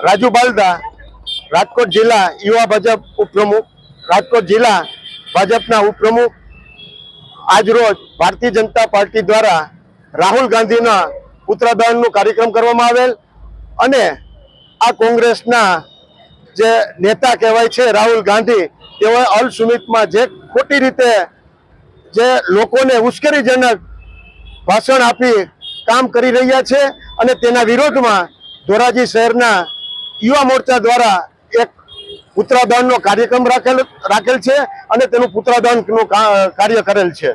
રાજુ બાલદા, રાજકોટ જિલ્લા યુવા ભાજપ ઉપપ્રમુખ, રાજકોટ જિલ્લા ભાજપના ઉપપ્રમુખ. આજરોજ ભારતીય જનતા પાર્ટી દ્વારા રાહુલ ગાંધીના પુત્રદાનનો કાર્યક્રમ કરવામાં આવેલ અને આ કોંગ્રેસના જે નેતા કહેવાય છે રાહુલ ગાંધી, તેઓએ અલ સુમિતમાં જે ખોટી રીતે જે લોકોને ઉશ્કેરણીજનક ભાષણ આપી કામ કરી રહ્યા છે અને તેના વિરોધમાં ધોરાજી શહેરના યુવા મોરચા દ્વારા એક પુત્રદાનનો કાર્યક્રમ રાખેલ છે અને તેનું પુત્રદાનનું કાર્ય કરેલ છે.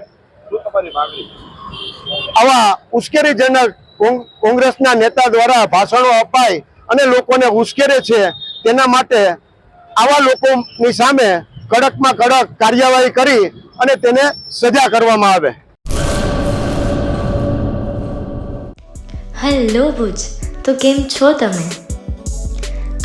આવા ઉશ્કેરણીજનક કોંગ્રેસના નેતા દ્વારા ભાષણો અપાય અને લોકોને ઉશ્કેરે છે, તેના માટે આવા લોકોની સામે કડકમાં કડક કાર્યવાહી કરી અને તેને સજા કરવામાં આવે. હેલો ભુજ, તો કેમ છો તમે?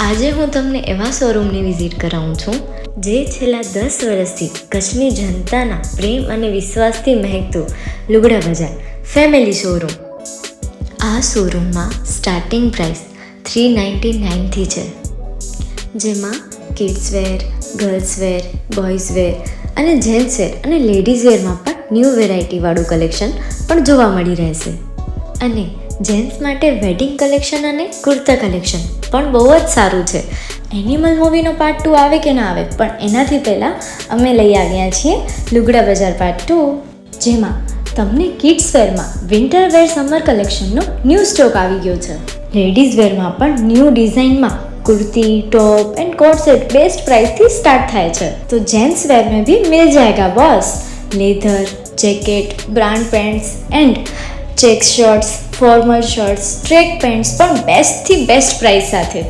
આજે હું તમને એવા શોરૂમની વિઝિટ કરાવું છું જે છેલ્લા 10 વર્ષથી કચ્છની જનતાના પ્રેમ અને વિશ્વાસથી મહેકતું લુગડા બજાર ફેમિલી શોરૂમ. આ શોરૂમમાં સ્ટાર્ટિંગ પ્રાઇસ 399થી છે, જેમાં kids wear, girls wear, boys wear અને જેન્ટ્સ વેર અને લેડીઝ વેરમાં પણ ન્યૂ વેરાયટીવાળું કલેક્શન પણ જોવા મળી રહેશે. અને જેન્ટ્સ માટે વેડિંગ કલેક્શન અને કુર્તા કલેક્શન પણ બહુ જ સારું છે. એનિમલ મૂવીનો પાર્ટ 2 આવે કે ના આવે, પણ એનાથી પહેલાં અમે લઈ આવ્યા છીએ લુગડા બજાર પાર્ટ 2, જેમાં તમને કિડ્સ વેરમાં વિન્ટર વેર સમર કલેક્શનનો ન્યૂ સ્ટોક આવી ગયો છે. લેડીઝ વેરમાં પણ ન્યૂ ડિઝાઇનમાં kurti, top and coat set best price थी स्टार्ट थाय छे. तो जेंट्स वेर में भी मिल जाएगा boss. Leather, jacket, brand pants and check shirts, formal shirts, track pants पर बेस्ट थी बेस्ट प्राइस साथे.